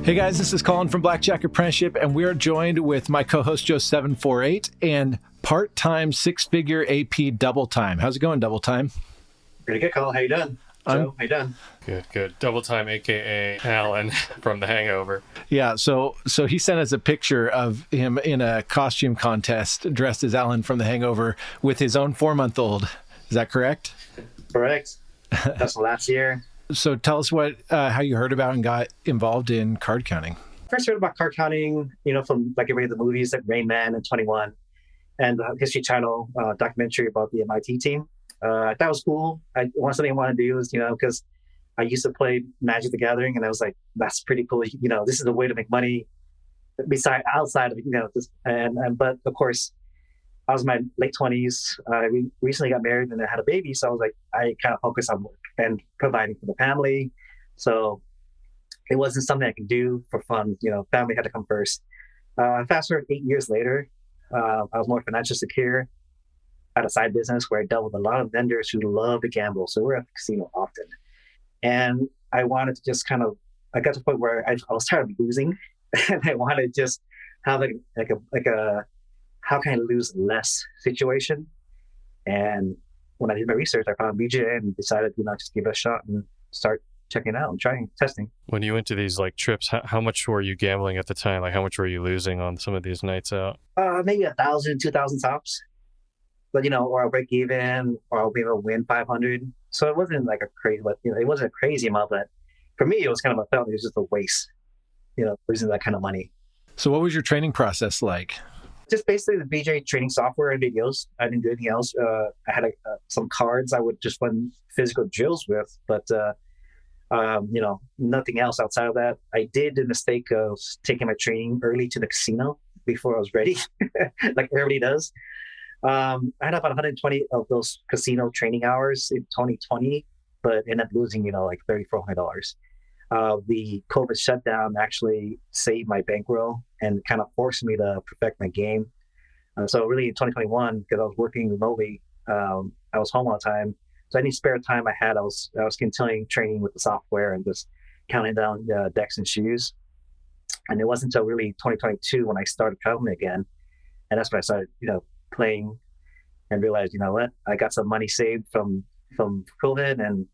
Hey guys, this is Colin from Blackjack Apprenticeship, and we are joined with my co-host Joe748 and part-time six-figure AP DoubleTime. How's it going, DoubleTime? Pretty good, Colin. How you doing? Joe, how you doing? Good. DoubleTime, aka Alan from The Hangover. Yeah, so he sent us a picture of him in a costume contest dressed as Alan from The Hangover with his own 4-month-old. Is that correct? Correct. That's last year. So tell us how you heard about and got involved in card counting. First heard about card counting, from like every of the movies like Rain Man and 21 and the History Channel documentary about the MIT team. I thought it was cool. Something I want to do is, because I used to play Magic the Gathering and I was like, that's pretty cool. This is a way to make money outside of, this. But of course, I was in my late 20s. I recently got married and I had a baby. So I was like, I kind of focused on work and providing for the family. So it wasn't something I could do for fun. Family had to come first. Fast forward 8 years later, I was more financially secure. I had a side business where I dealt with a lot of vendors who love to gamble. So we're at the casino often. And I wanted to just I got to the point where I was tired of losing. And I wanted to just have like a how can I lose less situation. And when I did my research, I found BJA and decided, just give it a shot and start checking it out and trying, testing. When you went to these trips, how much were you gambling at the time? Like how much were you losing on some of these nights out? Maybe 1,000, 2,000 tops. But, or I'll break even or I'll be able to win 500. So it wasn't like it wasn't a crazy amount, but for me, it was kind of it was just a waste, losing that kind of money. So what was your training process like? Just basically the BJ training software and videos. I didn't do anything else. I had some cards I would just run physical drills with, but nothing else outside of that. I did the mistake of taking my training early to the casino before I was ready, like everybody does. I had about 120 of those casino training hours in 2020, but ended up losing, like $3,400. The COVID shutdown actually saved my bankroll and kind of forced me to perfect my game. So really in 2021, because I was working remotely, I was home all the time. So any spare time I had, I was continuing training with the software and just counting down decks and shoes. And it wasn't until really 2022 when I started traveling again. And that's when I started, playing and realized, what, I got some money saved from COVID and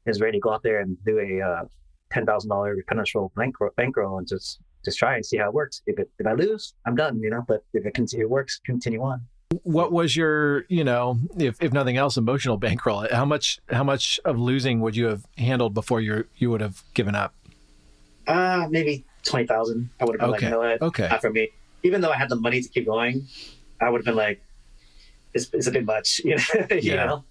is ready to go out there and do a $10,000 potential bankroll and just try and see how it works. If I lose, I'm done, but if it works, continue on. What was your, if nothing else, emotional bankroll? How much of losing would you have handled before you would have given up? Maybe 20,000. I would have been what? Okay. Not for me. Even though I had the money to keep going, I would have been like, it's a bit much, you know?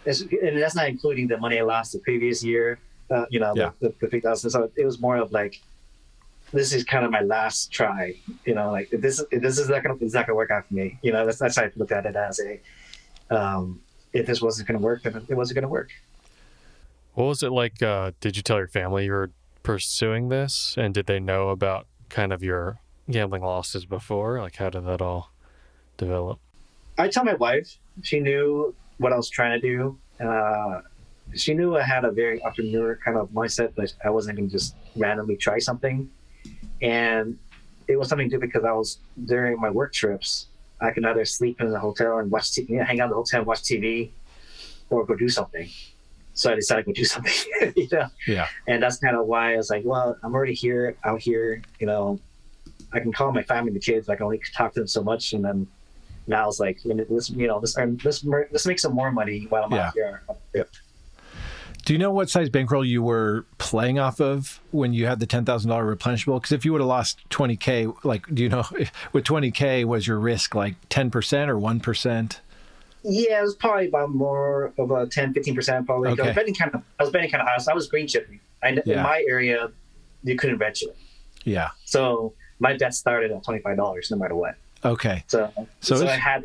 And that's not including the money I lost the previous year, the 3,000. So it was more of like, this is kind of my last try, like this is not gonna work out for me. That's how I looked at it as if this wasn't gonna work, then it wasn't gonna work. What was it like? Did you tell your family you were pursuing this, and did they know about kind of your gambling losses before? Like, how did that all develop? I tell my wife. She knew what I was trying to do. She knew I had a very entrepreneur kind of mindset, but I wasn't going to just randomly try something. And it was something to do because I was during my work trips. I could either sleep in the hotel and watch TV, hang out in the hotel and watch TV, or go do something. So I decided to go do something. Yeah. And that's kind of why I was like, well, I'm already out here. I can call my family, the kids. I can only talk to them so much, and then. Now I was like, let's make some more money while I'm out here. Yep. Do you know what size bankroll you were playing off of when you had the $10,000 replenishable? Because if you would have lost 20K, do you know, with 20K, was your risk like 10% or 1%? Yeah, it was probably about more of a 10, 15% probably. Okay. I was betting kind of high. So I was green chipping. In my area, you couldn't red chip. Yeah. So my bet started at $25 no matter what. Okay. So I had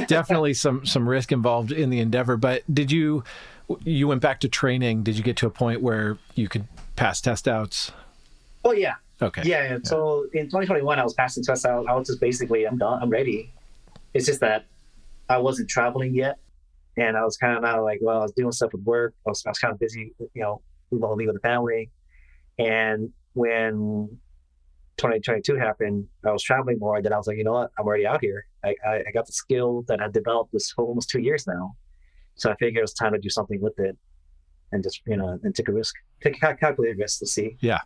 definitely some risk involved in the endeavor. But did you went back to training? Did you get to a point where you could pass test outs? Oh yeah. Okay. Yeah. So in 2021, I was passing test out. I was just basically, I'm done. I'm ready. It's just that I wasn't traveling yet, and I was kind of not like, well, I was doing stuff with work. I was kind of busy, remotely with the family. And when 2022 happened, I was traveling more. And then I was like, you know what? I'm already out here. I got the skill that I developed this for almost 2 years now. So I figured it was time to do something with it and just, and take a risk, take a calculated risk to see. Yeah.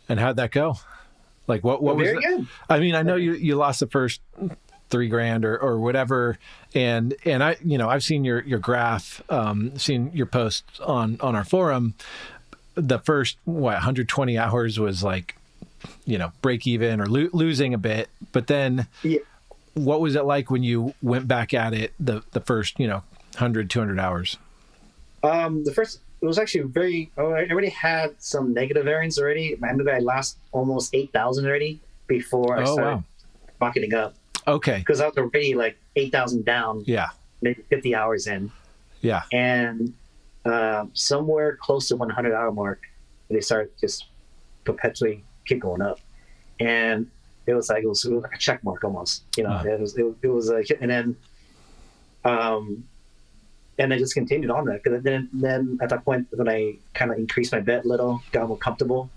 And how'd that go? Like what was very good. I mean, I know you lost the first $3,000 or whatever. And I, I've seen your graph, seen your posts on our forum. The first, 120 hours was like, break even or losing a bit. But then what was it like when you went back at it the first, 100, 200 hours? The first, it was actually I already had some negative variance already. I remember I lost almost 8,000 already before I started bucketing up. Okay. Because I was already like 8,000 down. Yeah. Maybe 50 hours in. Yeah. And somewhere close to 100-hour mark, they started just perpetually keep going up. And it was like a check mark almost. It was a hit, and then and I just continued on that. Because then at that point, when I kind of increased my bet a little, got more comfortable.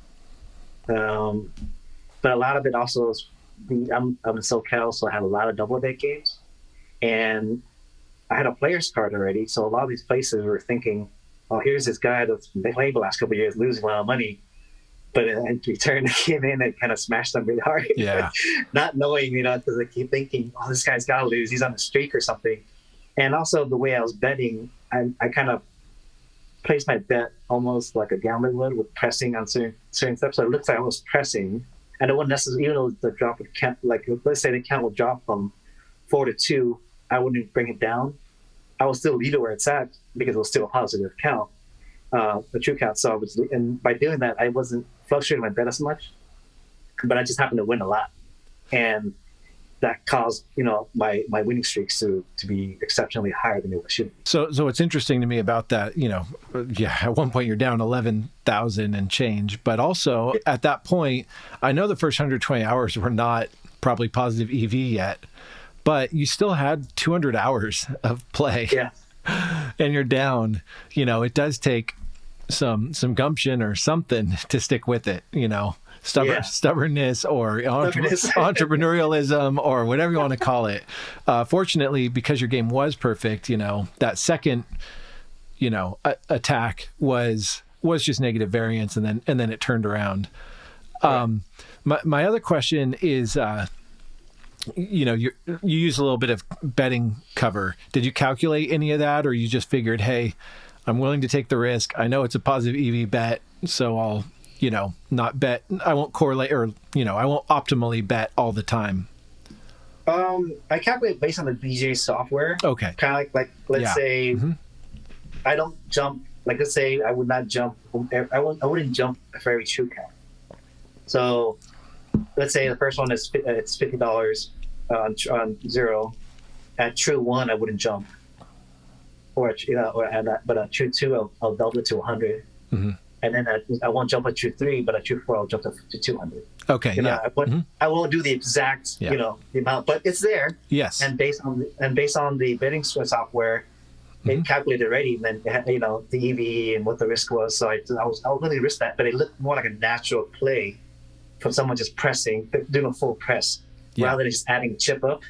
But a lot of it also is, I'm in SoCal, so I have a lot of double bet games. And I had a player's card already. So a lot of these places were thinking, oh, here's this guy that's been playing the last couple of years, losing a lot of money. But in return, I came in and kind of smashed them really hard. Yeah. Not knowing, because I keep thinking, oh, this guy's got to lose. He's on a streak or something. And also the way I was betting, I kind of placed my bet almost like a gambler would, with pressing on certain steps. So it looks like I was pressing. And it wouldn't necessarily, even though the drop would count, like let's say the count would drop from 4 to 2, I wouldn't bring it down. I would still leave it where it's at because it was still a positive count, a true count. So and by doing that, I wasn't fluctuating my bet as much, but I just happened to win a lot. And that caused, my winning streaks to be exceptionally higher than it should be. So what's interesting to me about that, at one point you're down 11,000 and change, but also at that point, I know the first 120 hours were not probably positive EV yet, but you still had 200 hours of play. Yeah. And you're down, it does take some gumption or something to stick with it, stubbornness or entrepreneurialism or whatever you want to call it. Fortunately, because your game was perfect, that second, attack was just negative variance, and then it turned around. Right. My other question is, you use a little bit of betting cover. Did you calculate any of that, or you just figured, hey, I'm willing to take the risk. I know it's a positive EV bet, so I'll, not bet. I won't correlate, or, I won't optimally bet all the time. I calculate based on the BJA software. Okay. Kind of like let's say I don't jump. Like let's say I would not jump. I wouldn't jump for every true count. So let's say the first one is it's $50 on 0. At true 1, I wouldn't jump. But at true 2, I'll double it to 100. Mm-hmm. And then I won't jump at true 3, but at true 4, I'll jump to 200. Okay. I won't do the exact, the amount, but it's there. Yes. And based on the betting software, it calculated already, and then the EV and what the risk was. So I was willing to risk that, but it looked more like a natural play from someone just pressing, doing a full press rather than just adding a chip up.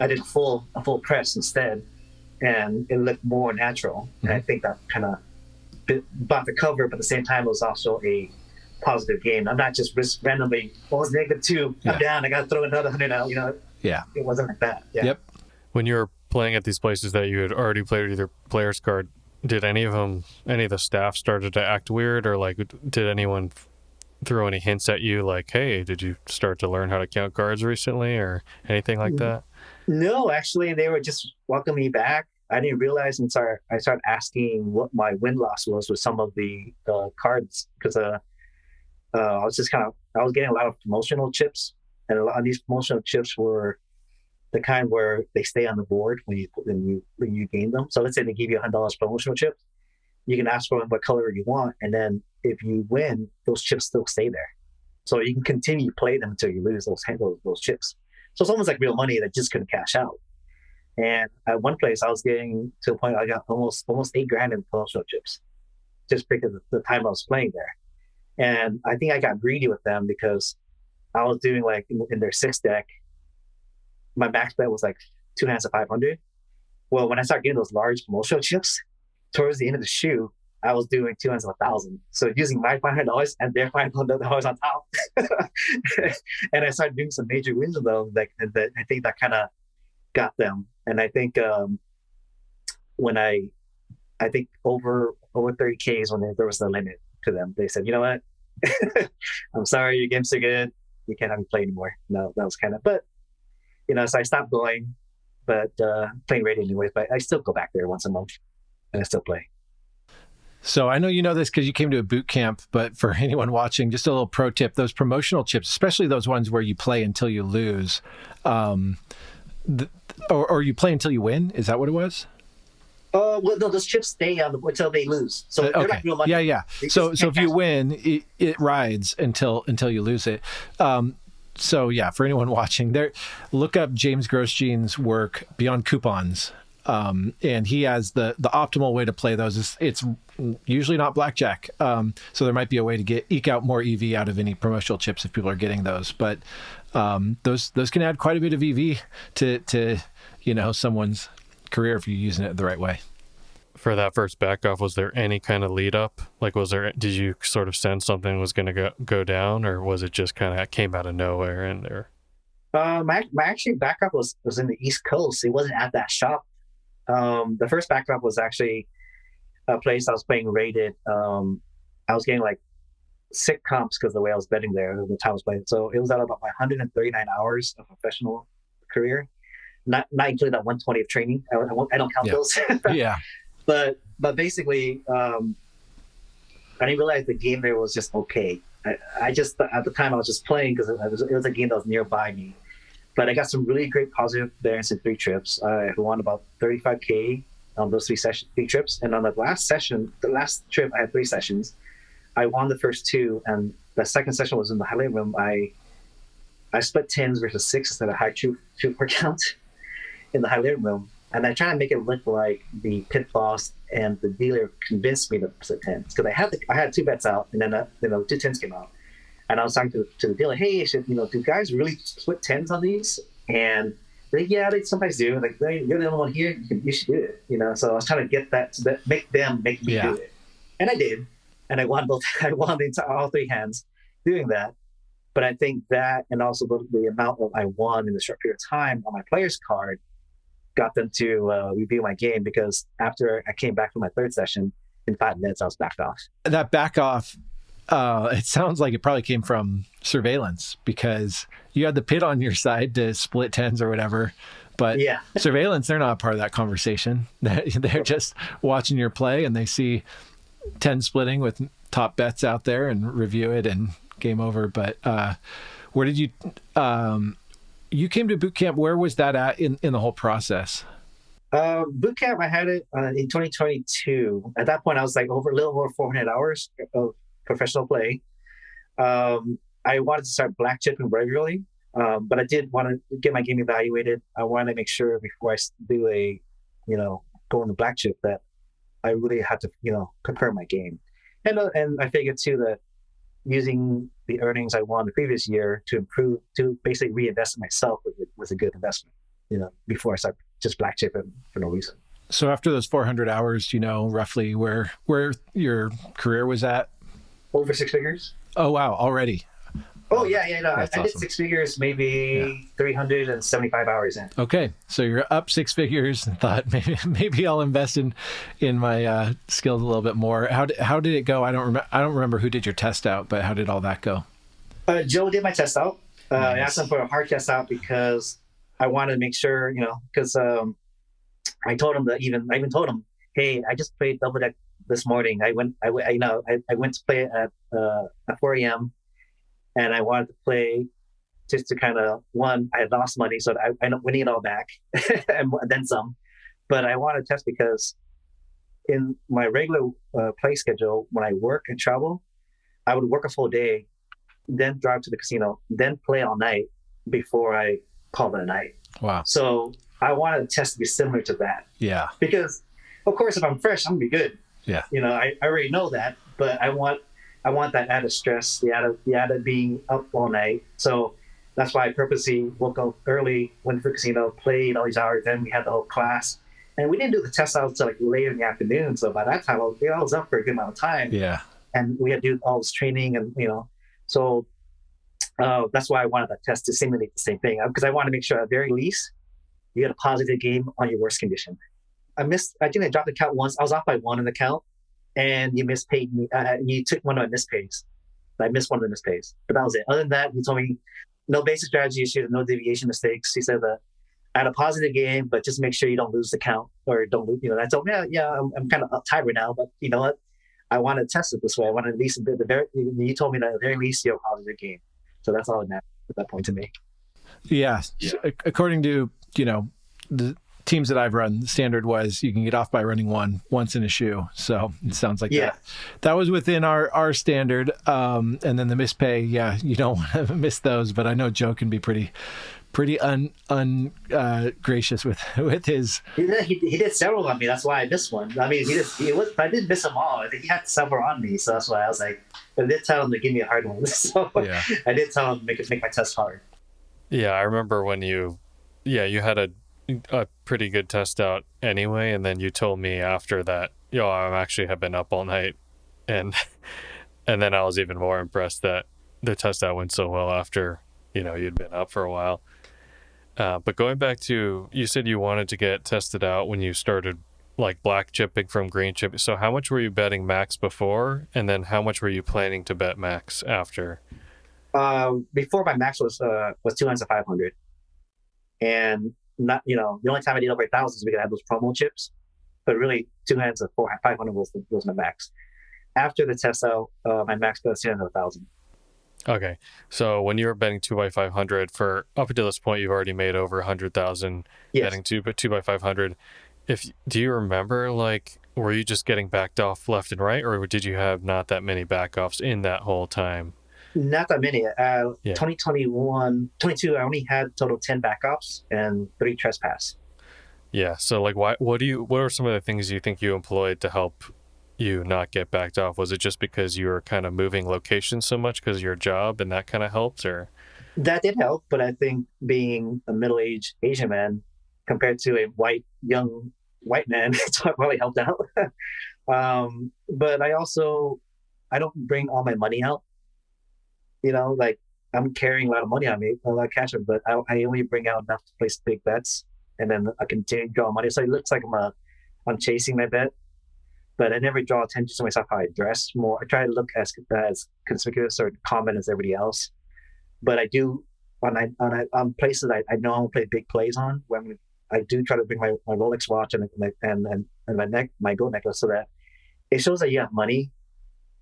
I did a full press instead, and it looked more natural. And I think that kind of bought the cover, but at the same time, it was also a positive game. I'm not just randomly, it's -2, I'm down, I got to throw another 100 out. Yeah, it wasn't like that. Yeah. Yep. When you were playing at these places that you had already played with your player's card, did any of the staff started to act weird, or like did anyone throw any hints at you like, hey, did you start to learn how to count cards recently or anything like that? No, actually, they were just welcoming me back. I didn't realize until I started asking what my win-loss was with some of the cards, because I was getting a lot of promotional chips, and a lot of these promotional chips were the kind where they stay on the board when you gain them. So let's say they give you $100 promotional chips, you can ask for what color you want, and then if you win, those chips still stay there. So you can continue to play them until you lose those chips. So it's almost like real money that just couldn't cash out. And at one place, I was getting to a point I got almost $8,000 in promotional chips, just because of the time I was playing there. And I think I got greedy with them because I was doing like in their 6 deck, my max bet was like 2 hands of 500. Well, when I started getting those large promotional chips, towards the end of the shoe, I was doing 2 hands of 1,000. So using my $500 and their $500 on top, and I started doing some major wins with them. Like, and I think that kind of got them. And I think when I think over 30K is when there was no limit to them. They said, you know what, I'm sorry, your game's so good, you can't have me play anymore. No, that was kind of, but so I stopped going, but playing radio anyways. But I still go back there once a month, and I still play. So I know you know this because you came to a boot camp, but for anyone watching, just a little pro tip: those promotional chips, especially those ones where you play until you lose, or you play until you win. Is that what it was? Well, no, those chips stay on until they lose. So they're okay. not real money. Yeah. So if you win, it rides until you lose it. So yeah, for anyone watching, look up James Grosjean's work Beyond Coupons. And he has the optimal way to play those. It's usually not blackjack. So there might be a way to eke out more EV out of any promotional chips if people are getting those. But those can add quite a bit of EV to someone's career if you're using it the right way. For that first back off, was there any kind of lead up? Like, did you sort of sense something was going to go down, or was it just kind of came out of nowhere in there? My actually backup was in the East Coast. It wasn't at that shop. The first backup was actually a place I was playing rated. I was getting like sick comps because the way I was betting there, the time I was playing. So it was at about 139 hours of professional career, not including that 120 of training. I don't count those. Yeah. But basically, I didn't realize the game there was just okay. I just, at the time I was just playing because it was a game that was nearby me. But I got some really great positive variance in 3 trips. I won about 35K on those 3 trips. And on the last trip, I had 3 sessions. I won the first 2, and the second session was in the highlight room. I split 10s versus 6 instead of high troop count in the highlight room. And I tried to make it look like the pit boss and the dealer convinced me to split 10s because I had 2 bets out, and then 2 10s came out. And I was talking to the dealer, hey, do guys really split 10s on these? And they they sometimes do. Like, you're the only one here, you should do it. So I was trying to get that make me do it. And I did. And I won all 3 hands doing that. But I think that, and also the amount I won in a short period of time on my player's card, got them to review my game, because after I came back from my 3rd session, in 5 minutes, I was backed off. That back off, it sounds like it probably came from surveillance, because you had the pit on your side to split 10s or whatever. But surveillance, they're not a part of that conversation. They're just watching your play, and they see 10 splitting with top bets out there and review it and game over. But where did you... you came to boot camp. Where was that at in the whole process? Boot camp, I had it in 2022. At that point, I was like a little over 400 hours of professional play. I wanted to start black chipping regularly, but I did want to get my game evaluated. I wanted to make sure before I do go in the black chip that I really had to, prepare my game. And I figured too that using the earnings I won the previous year to basically reinvest in myself was a good investment, before I start just black chipping for no reason. So after those 400 hours, do you know roughly where your career was at? Over 6 figures. Oh, wow. Already. Oh, yeah. No, I did 6 figures, maybe 375 hours in. Okay. So you're up 6 figures and thought maybe I'll invest in my skills a little bit more. How did it go? I don't remember who did your test out, but how did all that go? Joe did my test out. Nice. I asked him for a hard test out because I wanted to make sure, because I told him I even told him, hey, I just played double deck this morning. I went to play at 4 a.m. and I wanted to play just to kind of, I had lost money, so I ended up winning it all back and then some. But I wanted to test because in my regular play schedule, when I work and travel, I would work a full day, then drive to the casino, then play all night before I call it a night. Wow. So I wanted the test to be similar to that. Yeah. Because, of course, if I'm fresh, I'm going to be good. Yeah. I already know that, but I want I want that added stress, the added being up all night. So that's why I purposely woke up early, went to the casino, played all these hours. Then we had the whole class, and we didn't do the test out until like late in the afternoon. So by that time, I was up for a good amount of time. Yeah. And we had to do all this training, and so that's why I wanted that test to simulate the same thing, because I want to make sure at the very least you get a positive game on your worst condition. I think I dropped the count once. I was off by one in the count, and you mispaid me. You took one of my mispays. I missed one of the mispays, but that was it. Other than that, he told me no basic strategy issues, no deviation mistakes. He said that I had a positive game, but just make sure you don't lose the count or don't lose. I told him, I'm kind of uptight right now, but you know what? I want to test it this way. I want to at least you told me that at the very least you have a positive game. So that's all it matters at that point to me. Yeah. So according to, the teams that I've run, the standard was you can get off by running once in a shoe. So it sounds like that was within our standard. And then the mispay, you don't want to miss those, but I know Joe can be pretty gracious with his. He did several on me. That's why I missed one. I mean, I did miss them all. I think he had several on me, so that's why I was like, I did tell him to give me a hard one. So I did tell him to make my test hard. Yeah, I remember when you had a pretty good test out anyway, and then you told me after that, I actually have been up all night, and then I was even more impressed that the test out went so well after you'd been up for a while. But going back to, you said you wanted to get tested out when you started like black chipping from green chipping. So how much were you betting max before, and then how much were you planning to bet max after? Before, my max was 200 to 500, and not the only time I did over 1,000 is because I had those promo chips, but really 200 to 500 was my max. After the test out, my max bet was 200 to 1,000. Okay, so when you were betting 2x500 for up until this point, you've already made over 100,000 betting 2x500. Do you remember, like, were you just getting backed off left and right, or did you have not that many backoffs in that whole time? Not that many. 2021, 22, I only had total 10 backoffs and 3 trespass. Yeah. So like, what are some of the things you think you employed to help you not get backed off? Was it just because you were kind of moving locations so much because of your job and that kind of helped, or? That did help, but I think being a middle-aged Asian man compared to a young white man, it's probably helped out. But I don't bring all my money out. Like I'm carrying a lot of money on me, a lot of cash, but I only bring out enough to place big bets, and then I continue to draw money. So it looks like I'm chasing my bet, but I never draw attention to myself how I dress. More, I try to look as conspicuous or common as everybody else. But I do on places I know I'm gonna play big plays on. When I do try to bring my Rolex watch and my gold necklace, so that it shows that you have money,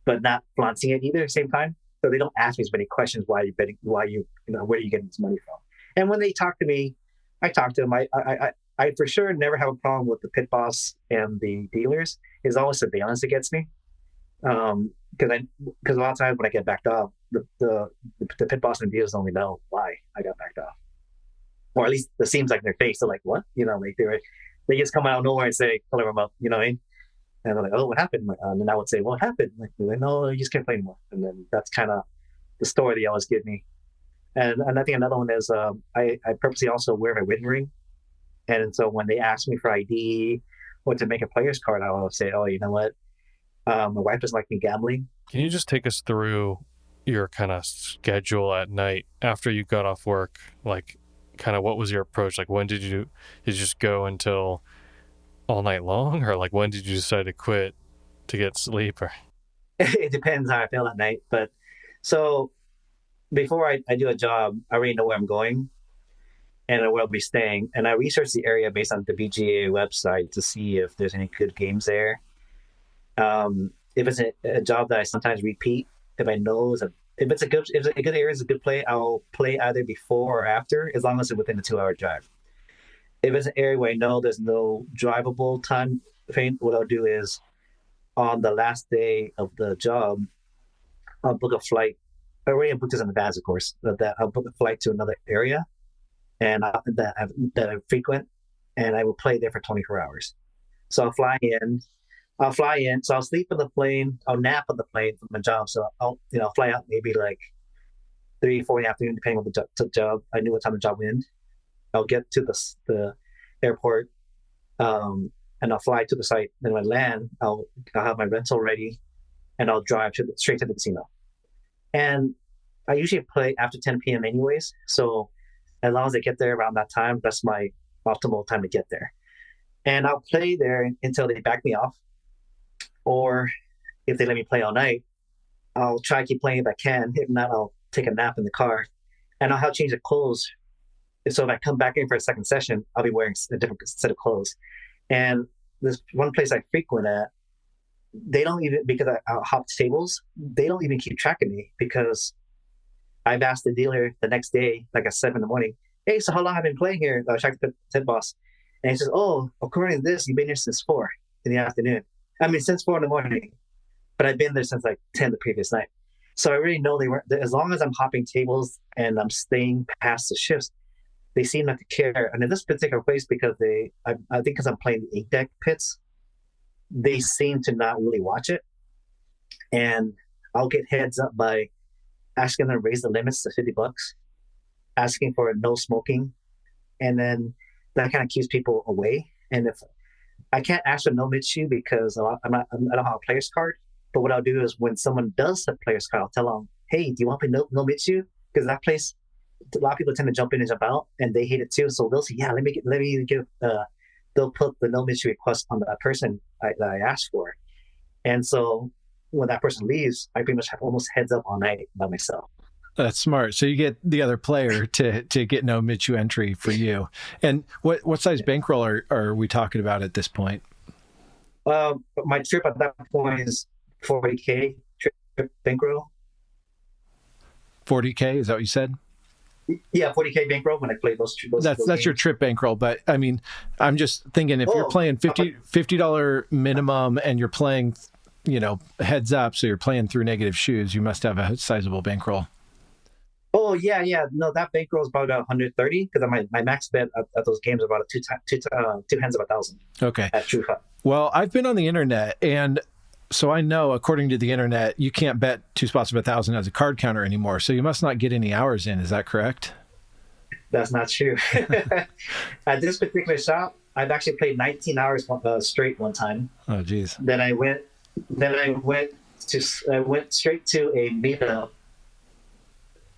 but not flaunting it either at the same time. So they don't ask me as many questions. Why are you betting? Where are you getting this money from? And when they talk to me, I talk to them. I for sure never have a problem with the pit boss and the dealers. It's always surveillance that gets me. Because a lot of times when I get backed off, the pit boss and dealers only know why I got backed off, or at least it seems like their face. They're like, "What?" Like they just come out of nowhere and say, "Color them up," And they're like, "Oh, what happened?" And then I would say, "What happened?" Like, "No, you just can't play anymore." And then that's kind of the story they always give me. And I think another one is I purposely also wear my wedding ring. And so when they ask me for ID or to make a player's card, I will say, "Oh, you know what? My wife doesn't like me gambling." Can you just take us through your kind of schedule at night after you got off work? Like, kind of what was your approach? Like, when did you just go until all night long, or like when did you decide to quit to get sleep? Or it depends how I feel at night. But so before I do a job, I already know where I'm going and where I'll be staying, and I research the area based on the BJA website to see if there's any good games there. If it's a job that I sometimes repeat, if I know if it's a good area, it's a good play, I'll play either before or after, as long as it's within a 2-hour drive. If it's an area where I know there's no drivable time frame, what I'll do is on the last day of the job, I'll book a flight. I already booked this in advance, of course, that I'll book a flight to another area and that I frequent, and I will play there for 24 hours. So I'll fly in, I'll fly in. So I'll sleep on the plane. I'll nap on the plane from my job. So I'll fly out maybe like 3, 4 in the afternoon, depending on the job. I knew what time the job would end. I'll get to the airport, and I'll fly to the site. Then when I land, I'll have my rental ready, and I'll drive straight to the casino. And I usually play after 10 p.m. anyways. So as long as I get there around that time, that's my optimal time to get there. And I'll play there until they back me off. Or if they let me play all night, I'll try to keep playing if I can. If not, I'll take a nap in the car. And I'll have change of clothes. So if I come back in for a second session, I'll be wearing a different set of clothes. And there's one place I frequent at, they don't even, because I hop tables, they don't even keep track of me, because I've asked the dealer the next day, like at 7 in the morning, hey, so how long have I been playing here? I checked the head boss. And he says, oh, according to this, you've been here since 4 in the afternoon. I mean, since 4 in the morning. But I've been there since like 10 the previous night. So I already know they weren't, as long as I'm hopping tables and I'm staying past the shifts, they seem not to care. And in this particular place, because I think because I'm playing the 8-deck pits, they seem to not really watch it. And I'll get heads up by asking them to raise the limits to $50, asking for no smoking. And then that kind of keeps people away. And if I can't ask for no mid-shoe because I don't have a player's card, but what I'll do is when someone does have a player's card, I'll tell them, hey, do you want to play no mid-shoe? Because that place, a lot of people tend to jump in and jump out, and they hate it too. So they'll say, yeah, let me give, they'll put the no mid-shoe request on that person that I asked for. And so when that person leaves, I pretty much have almost heads up all night by myself. That's smart. So you get the other player to get no mid-shoe entry for you. And what size bankroll are we talking about at this point? My trip at that point is 40K trip bankroll. 40K, is that what you said? Yeah, 40K bankroll when I play those that's your trip bankroll. But I mean, I'm just thinking if you're playing $50 minimum and you're playing, heads up, so you're playing through negative shoes, you must have a sizable bankroll. Oh yeah. No, that bankroll is about 130 because my max bet at those games are about two hands of 1,000. Okay. At True Cut. Well, I've been on the internet, and so I know, according to the internet, you can't bet 2 spots of 1,000 as a card counter anymore. So you must not get any hours in. Is that correct? That's not true. At this particular shop, I've actually played 19 hours straight one time. Oh, geez. Then I went straight to a meetup.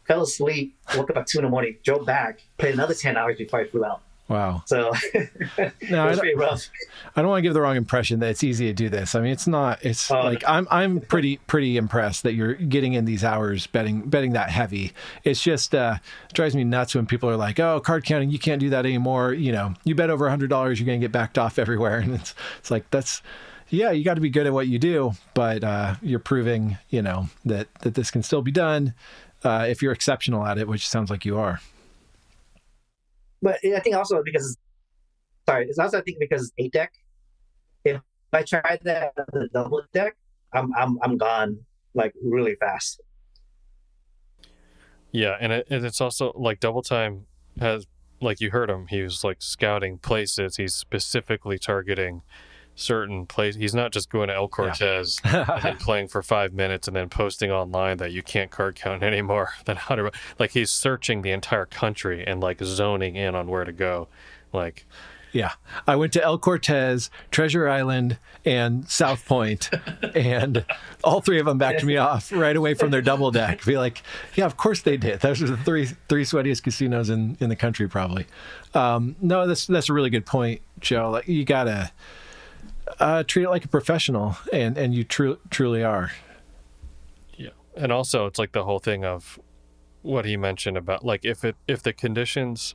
Fell asleep, woke up at 2 in the morning, drove back, played another 10 hours before I flew out. Wow. So it was pretty rough. I don't want to give the wrong impression that it's easy to do this. I mean, it's not. It's like I'm pretty impressed that you're getting in these hours betting that heavy. It's just drives me nuts when people are like, "Oh, card counting, you can't do that anymore." You bet over $100, you're going to get backed off everywhere, and it's like yeah, you got to be good at what you do, but you're proving that this can still be done if you're exceptional at it, which sounds like you are. But I think also because it's 8-deck. If I try that the double deck, I'm gone like really fast. Yeah, and it's also like DoubleTime has, like you heard him, he was like scouting places. He's specifically targeting certain place. He's not just going to El Cortez and then playing for 5 minutes and then posting online that you can't card count anymore. Like he's searching the entire country and like zoning in on where to go. Like, yeah, I went to El Cortez, Treasure Island, and South Point, and all 3 of them backed me off right away from their double deck. Be like, yeah, of course they did. Those are the three sweatiest casinos in the country, probably. No, that's a really good point, Joe. Like, you gotta treat it like a professional, and you truly are. Yeah, and also it's like the whole thing of what he mentioned about like if good conditions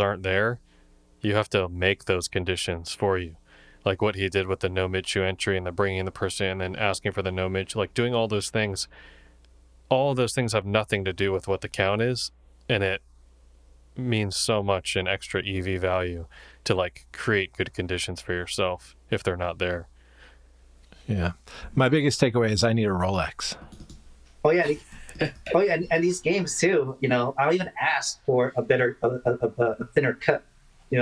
aren't there, you have to make those conditions for you. Like what he did with the no mid-shoe entry and the bringing the person and then asking for the no mid, like doing all those things. All of those things have nothing to do with what the count is, and it means so much in extra EV value to like create good conditions for yourself if they're not there. Yeah. My biggest takeaway is I need a Rolex. Oh yeah. And these games too, I'll even ask for a better, a thinner cut,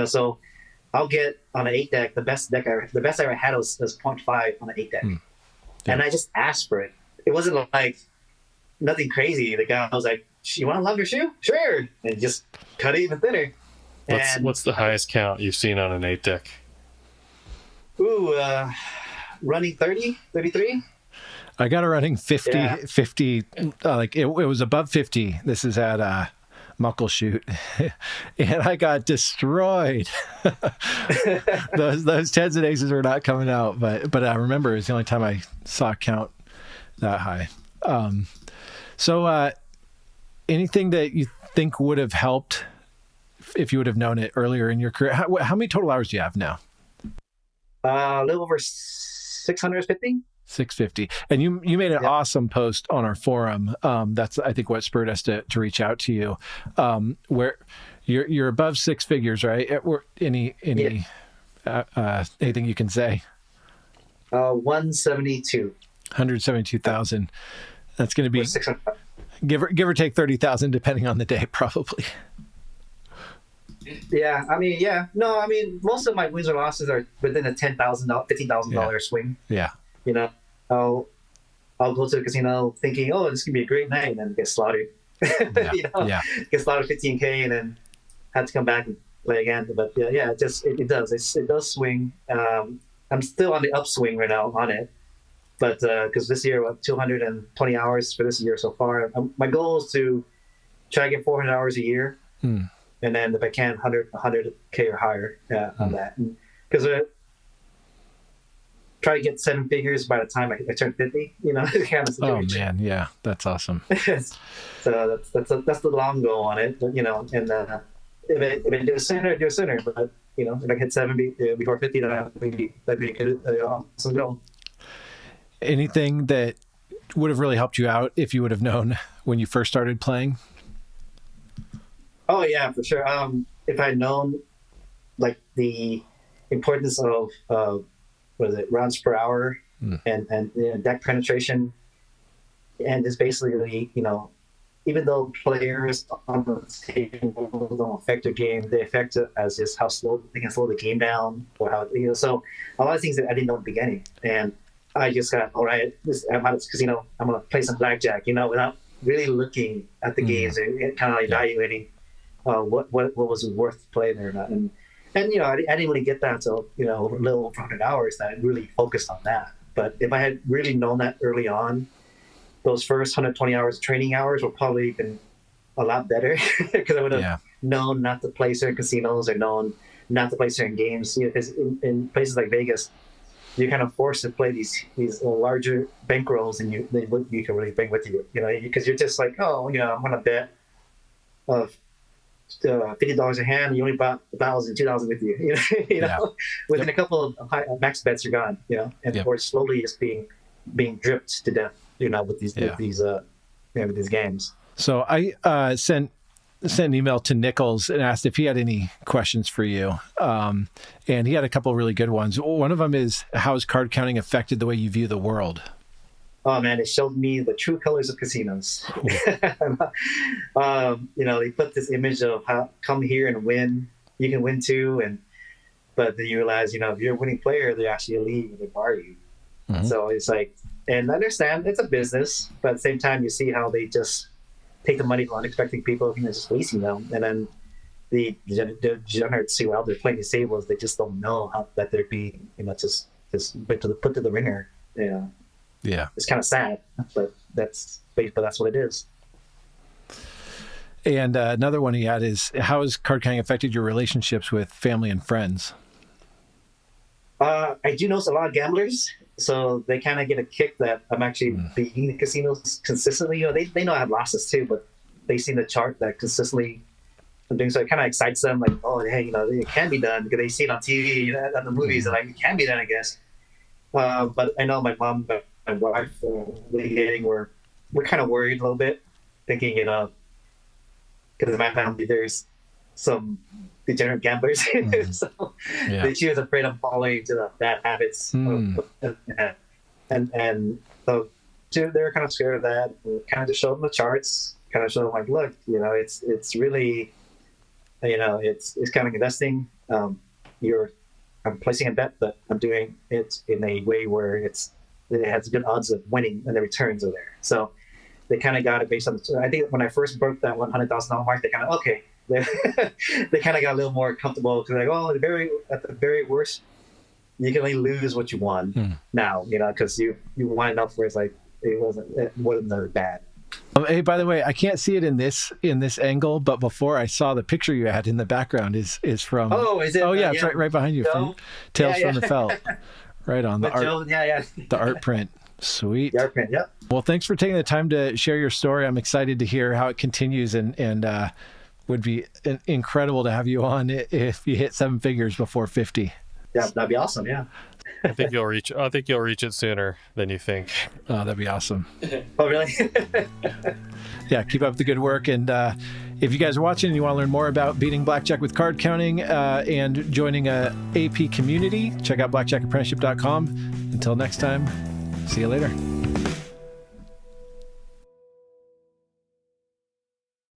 so I'll get on an 8 deck, the best I ever had was zero point 0.5 on an 8 deck. Yeah. And I just asked for it. It wasn't like nothing crazy. The guy was like, "You want a longer shoe? Sure." And just cut it even thinner. What's the highest count you've seen on an 8 deck? Running 30, 33. I got a running 50, like it was above 50. This is at Muckleshoot, and I got destroyed. those tens and aces were not coming out, but I remember it was the only time I saw a count that high. So anything that you think would have helped if you would have known it earlier in your career? How many total hours do you have now? A little over 650. 650. And you made an awesome post on our forum. That's, I think, what spurred us to reach out to you. Where you're above six figures, right? Anything you can say? 172,000. That's going to be give or take 30,000, depending on the day, probably. Yeah, No, most of my wins or losses are within a $10,000, $15,000 swing. Yeah. You know, I'll go to the casino thinking, oh, this is gonna be a great night, and then get slaughtered. Get slaughtered 15K, and then have to come back and play again. But it does swing. I'm still on the upswing right now on it, but because this year, 220 hours for this year so far. My goal is to try to get 400 hours a year, and then if I can, 100K or higher on that, because try to get seven figures by the time I turn 50, kind of situation. Oh man, yeah, that's awesome. So that's the long goal on it, and if I do it sooner, do it sooner. But if I hit 70 before 50, then that'd be a good awesome goal. Anything that would have really helped you out if you would have known when you first started playing? Oh yeah, for sure. If I'd known like the importance of rounds per hour and deck penetration, and it's basically even though players on the table don't affect their game, they affect it as just how slow they can slow the game down, or how so a lot of things that I didn't know at the beginning, and I just got all right. I'm at this casino. I'm gonna play some blackjack, without really looking at the games and kind of evaluating what was worth playing or not. And I didn't really get that until a little over 100 hours that I really focused on that. But if I had really known that early on, those first 120 hours of training hours would probably been a lot better, because I would have known not to play certain casinos or known not to play certain games. Because in places like Vegas, you're kind of forced to play these larger bankrolls than you can really bring with you. Because you're just like, I'm gonna bet $50 a hand, you only brought 1,000, 2,000 with you. Within a couple of max bets, you're gone. Or slowly just being dripped to death. With these games. So I sent an email to Nichols and asked if he had any questions for you, and he had a couple of really good ones. One of them is, how has card counting affected the way you view the world? Oh man, it showed me the true colors of casinos. They put this image of how come here and win. You can win too, but then you realize, if you're a winning player, they actually leave and they bar you. Mm-hmm. So it's like, and I understand it's a business, but at the same time, you see how they just take the money from unexpected people and just leasing them, and then the degenerates see, well, they're playing these tables, they just don't know that they're being just put to the ringer. Yeah, it's kind of sad, but that's what it is. And another one he had is, how has card counting affected your relationships with family and friends? I do notice a lot of gamblers, so they kind of get a kick that I'm actually beating the casinos consistently. They know I have losses too, but they see the chart that consistently I'm doing, so it kind of excites them. Like, oh, hey, it can be done, because they see it on TV, on the movies, and like, it can be done, I guess. But I know my mom, my wife, we're kind of worried a little bit, thinking, because in my family there's some degenerate gamblers, so she was afraid of falling into the bad habits, and so they're kind of scared of that. And kind of just show them the charts, kind of show them like, look, it's really, it's kind of investing. I'm placing a bet, but I'm doing it in a way where it has good odds of winning and the returns are there. So they kind of got it based on, I think when I first broke that $100,000 mark, they kind of, okay. They kind of got a little more comfortable because like, oh, at the very worst, you can only lose what you won now, because you won enough where it's like, it wasn't that bad. Hey, by the way, I can't see it in this angle, but before I saw the picture you had in the background is from. Oh, is it? Oh, yeah, it's right behind you from Tales from the Felt. Right on the art. The art print. Sweet. The art print. Yep. Well, thanks for taking the time to share your story. I'm excited to hear how it continues, and would be incredible to have you on if you hit 7 figures before 50. Yeah, that'd be awesome. Yeah. I think you'll reach it sooner than you think. Oh, that'd be awesome. Oh, really? Yeah, keep up the good work. And if you guys are watching and you want to learn more about beating blackjack with card counting and joining a AP community, check out blackjackapprenticeship.com. Until next time, see you later.